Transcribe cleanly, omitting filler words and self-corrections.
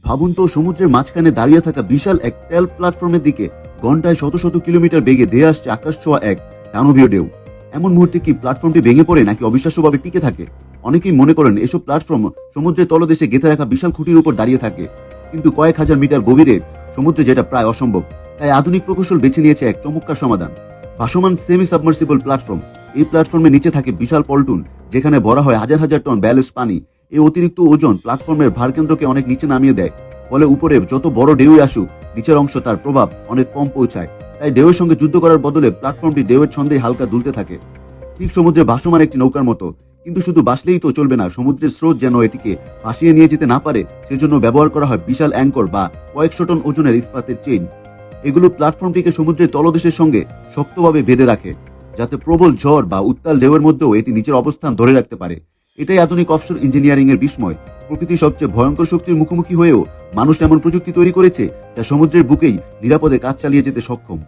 ভাবুন তো, সমুদ্রের মাঝখানে দাঁড়িয়ে থাকা বিশাল এক তেল প্ল্যাটফর্মের দিকে ঘন্টায় শত শত কিলোমিটার বেগে ধেয়ে আসছে আকাশ ছোঁয়া এক দানবীয় ঢেউ। এমন মুহূর্তে কি প্ল্যাটফর্মটি ভেঙে পড়ে নাকি অবিশ্বাস্যভাবে টিকে থাকে? অনেকেই মনে করেন এসব প্ল্যাটফর্ম সমুদ্রের তলদেশে গেঁথে রাখা বিশাল খুঁটির উপর দাঁড়িয়ে থাকে, কিন্তু কয়েক হাজার মিটার গভীরে সমুদ্রে যেটা প্রায় অসম্ভব। তাই আধুনিক প্রকৌশল বেছে নিয়েছে এক চমৎকার সমাধান: ভাসমান সেমি সাবমার্সিবল প্ল্যাটফর্ম। এই প্ল্যাটফর্মের নিচে থাকে বিশাল পল্টুন, যেখানে ভরা হয় হাজার হাজার টন ব্যালেন্স পানি। এই অতিরিক্ত ওজন প্ল্যাটফর্মের ভারকেন্দ্রকে অনেক নিচে নামিয়ে দেয়, ফলে উপরে যত বড় ঢেউই আসুক, নিচের অংশ তার প্রভাব অনেক কম পৌঁছায়। তাই ঢেউয়ের সঙ্গে যুদ্ধ করার বদলে প্ল্যাটফর্মটি ঢেউয়ের ছন্দে হালকা দুলতে থাকে, ঠিক সমুদ্রে ভাসমান একটি নৌকার মতো। কিন্তু শুধু ভাসলেই তো চলবে না, সমুদ্রের স্রোত যেন এটিকে ভাসিয়ে নিয়ে যেতে না পারে, সেজন্য ব্যবহার করা হয় বিশাল অ্যাঙ্কর বা কয়েকশো টন ওজনের ইস্পাতের চেইন। এগুলো প্ল্যাটফর্মটিকে সমুদ্রের তলদেশের সঙ্গে শক্তভাবে বেঁধে রাখে, যাতে প্রবল ঝড় বা উত্তাল ঢেউয়ের মধ্যেও এটি নিচের অবস্থান ধরে রাখতে পারে। এটাই আধুনিক অফশোর ইঞ্জিনিয়ারিং এর বিস্ময়। প্রকৃতির সবচেয়ে ভয়ঙ্কর শক্তির মুখোমুখি হয়েও মানুষ এমন প্রযুক্তি তৈরি করেছে যা সমুদ্রের বুকেই নিরাপদে কাজ চালিয়ে যেতে সক্ষম।